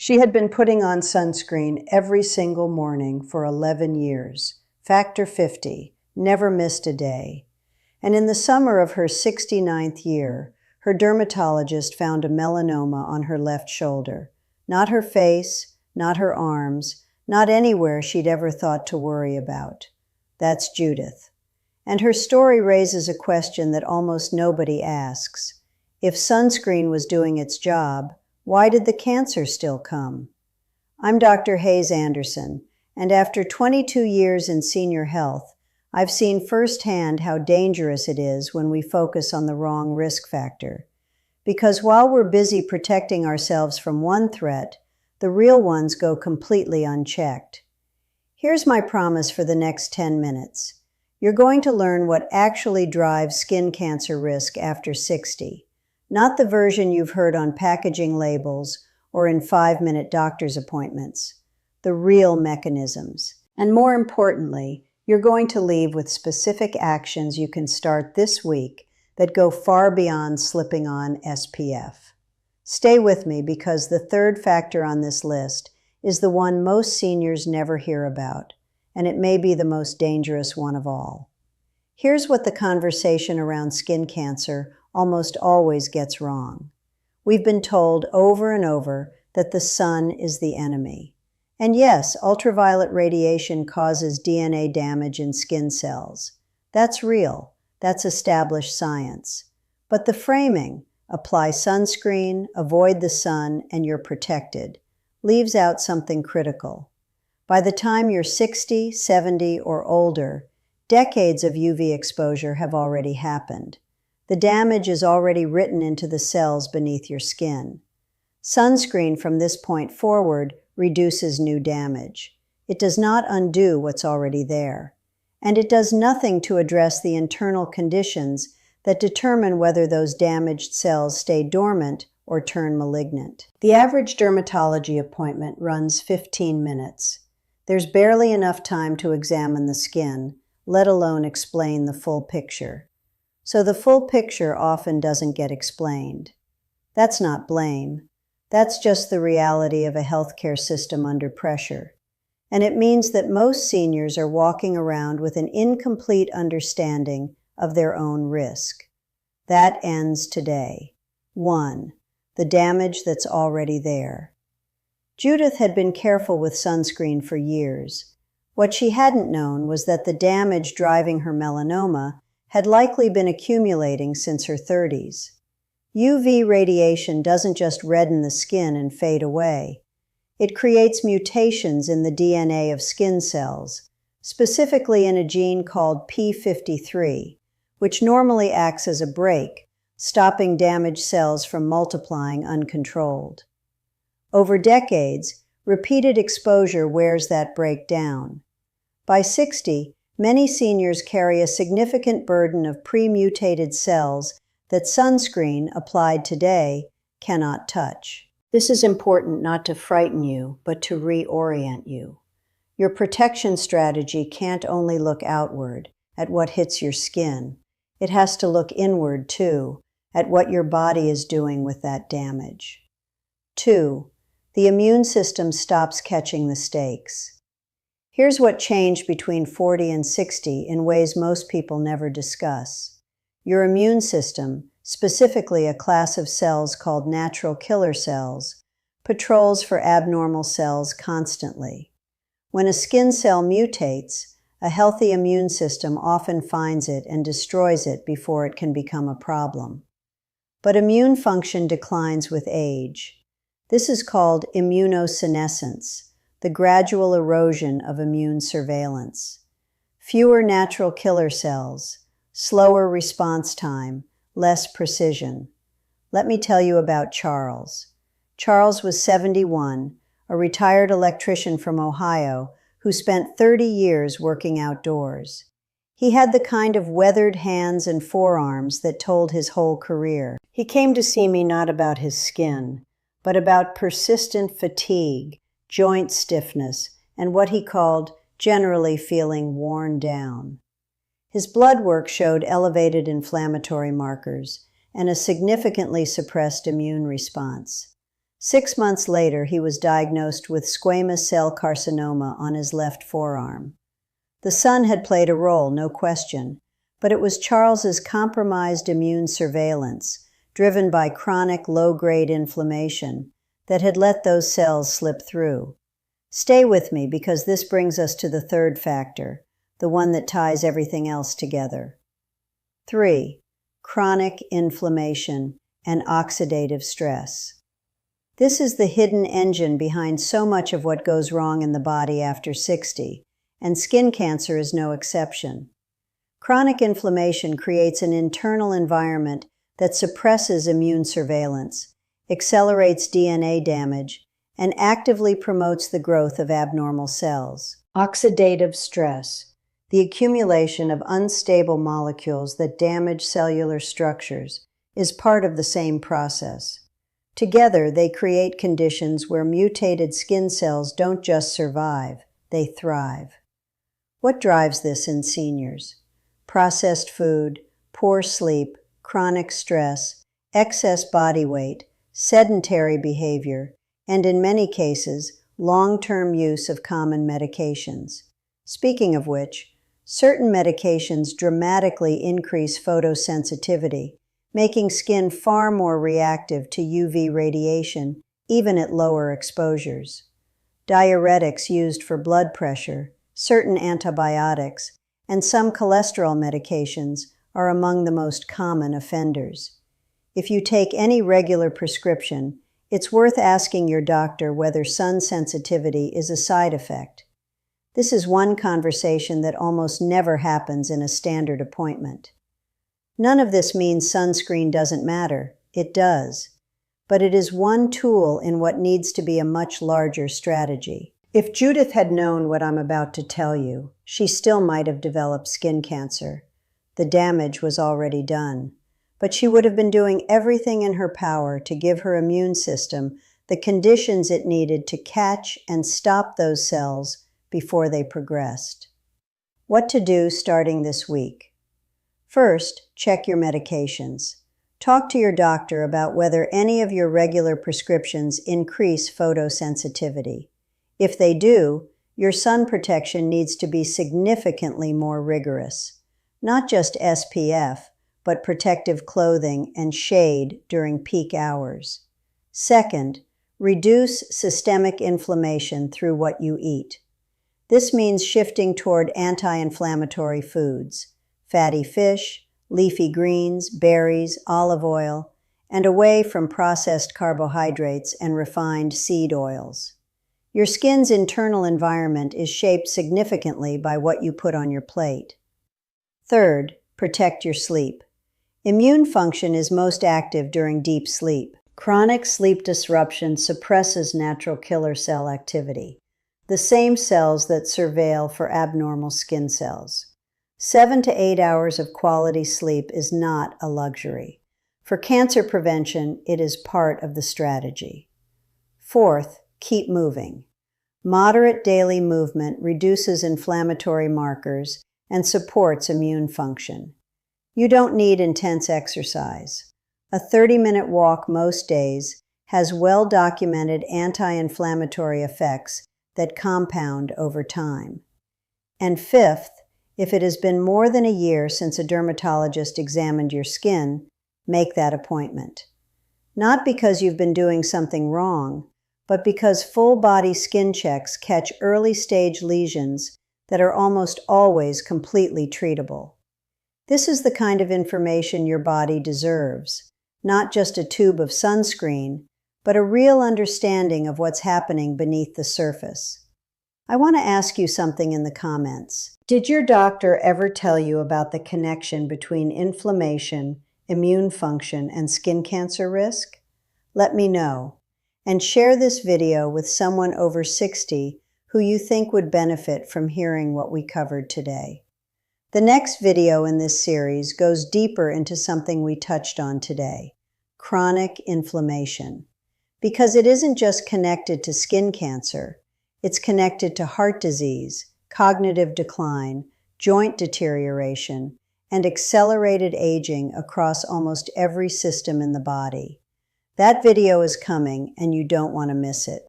She had been putting on sunscreen every single morning for 11 years, factor 50, never missed a day. And in the summer of her 69th year, her dermatologist found a melanoma on her left shoulder. Not her face, not her arms, not anywhere she'd ever thought to worry about. That's Judith. And her story raises a question that almost nobody asks. If sunscreen was doing its job, why did the cancer still come? I'm Dr. Hayes Anderson, and after 22 years in senior health, I've seen firsthand how dangerous it is when we focus on the wrong risk factor. Because while we're busy protecting ourselves from one threat, the real ones go completely unchecked. Here's my promise for the next 10 minutes. You're going to learn what actually drives skin cancer risk after 60. Not the version you've heard on packaging labels or in 5-minute doctor's appointments. The real mechanisms. And more importantly, you're going to leave with specific actions you can start this week that go far beyond slipping on SPF. Stay with me because the third factor on this list is the one most seniors never hear about, and it may be the most dangerous one of all. Here's what the conversation around skin cancer almost always gets wrong. We've been told over and over that the sun is the enemy. And yes, ultraviolet radiation causes DNA damage in skin cells. That's real. That's established science. But the framing, apply sunscreen, avoid the sun, and you're protected, leaves out something critical. By the time you're 60, 70, or older, decades of UV exposure have already happened. The damage is already written into the cells beneath your skin. Sunscreen from this point forward reduces new damage. It does not undo what's already there. And it does nothing to address the internal conditions that determine whether those damaged cells stay dormant or turn malignant. The average dermatology appointment runs 15 minutes. There's barely enough time to examine the skin, let alone explain the full picture. So the full picture often doesn't get explained. That's not blame. That's just the reality of a healthcare system under pressure. And it means that most seniors are walking around with an incomplete understanding of their own risk. That ends today. 1. The damage that's already there. Judith had been careful with sunscreen for years. What she hadn't known was that the damage driving her melanoma had likely been accumulating since her 30s. UV radiation doesn't just redden the skin and fade away. It creates mutations in the DNA of skin cells, specifically in a gene called p53, which normally acts as a brake, stopping damaged cells from multiplying uncontrolled. Over decades, repeated exposure wears that brake down. By 60, many seniors carry a significant burden of pre-mutated cells that sunscreen, applied today, cannot touch. This is important not to frighten you, but to reorient you. Your protection strategy can't only look outward, at what hits your skin. It has to look inward, too, at what your body is doing with that damage. 2. The immune system stops catching the stakes. Here's what changed between 40 and 60 in ways most people never discuss. Your immune system, specifically a class of cells called natural killer cells, patrols for abnormal cells constantly. When a skin cell mutates, a healthy immune system often finds it and destroys it before it can become a problem. But immune function declines with age. This is called immunosenescence, the gradual erosion of immune surveillance. Fewer natural killer cells, slower response time, less precision. Let me tell you about Charles. Charles was 71, a retired electrician from Ohio who spent 30 years working outdoors. He had the kind of weathered hands and forearms that told his whole career. He came to see me not about his skin, but about persistent fatigue, joint stiffness, and what he called generally feeling worn down. His blood work showed elevated inflammatory markers and a significantly suppressed immune response. 6 months later, he was diagnosed with squamous cell carcinoma on his left forearm. The sun had played a role, no question, but it was Charles's compromised immune surveillance, driven by chronic low-grade inflammation, that had let those cells slip through. Stay with me because this brings us to the third factor, the one that ties everything else together. 3. Chronic inflammation and oxidative stress. This is the hidden engine behind so much of what goes wrong in the body after 60, and skin cancer is no exception. Chronic inflammation creates an internal environment that suppresses immune surveillance, accelerates DNA damage, and actively promotes the growth of abnormal cells. Oxidative stress, the accumulation of unstable molecules that damage cellular structures, is part of the same process. Together, they create conditions where mutated skin cells don't just survive, they thrive. What drives this in seniors? Processed food, poor sleep, chronic stress, excess body weight, sedentary behavior, and in many cases, long-term use of common medications. Speaking of which, certain medications dramatically increase photosensitivity, making skin far more reactive to UV radiation, even at lower exposures. Diuretics used for blood pressure, certain antibiotics, and some cholesterol medications are among the most common offenders. If you take any regular prescription, it's worth asking your doctor whether sun sensitivity is a side effect. This is one conversation that almost never happens in a standard appointment. None of this means sunscreen doesn't matter. It does. But it is one tool in what needs to be a much larger strategy. If Judith had known what I'm about to tell you, she still might have developed skin cancer. The damage was already done. But she would have been doing everything in her power to give her immune system the conditions it needed to catch and stop those cells before they progressed. What to do starting this week? First, check your medications. Talk to your doctor about whether any of your regular prescriptions increase photosensitivity. If they do, your sun protection needs to be significantly more rigorous. Not just SPF, but protective clothing and shade during peak hours. Second, reduce systemic inflammation through what you eat. This means shifting toward anti-inflammatory foods, fatty fish, leafy greens, berries, olive oil, and away from processed carbohydrates and refined seed oils. Your skin's internal environment is shaped significantly by what you put on your plate. Third, protect your sleep. Immune function is most active during deep sleep. Chronic sleep disruption suppresses natural killer cell activity, the same cells that surveil for abnormal skin cells. 7 to 8 hours of quality sleep is not a luxury. For cancer prevention, it is part of the strategy. Fourth, keep moving. Moderate daily movement reduces inflammatory markers and supports immune function. You don't need intense exercise. A 30-minute walk most days has well-documented anti-inflammatory effects that compound over time. And fifth, if it has been more than a year since a dermatologist examined your skin, make that appointment. Not because you've been doing something wrong, but because full-body skin checks catch early-stage lesions that are almost always completely treatable. This is the kind of information your body deserves, not just a tube of sunscreen, but a real understanding of what's happening beneath the surface. I want to ask you something in the comments. Did your doctor ever tell you about the connection between inflammation, immune function, and skin cancer risk? Let me know. And share this video with someone over 60 who you think would benefit from hearing what we covered today. The next video in this series goes deeper into something we touched on today, chronic inflammation. Because it isn't just connected to skin cancer, it's connected to heart disease, cognitive decline, joint deterioration, and accelerated aging across almost every system in the body. That video is coming and you don't want to miss it.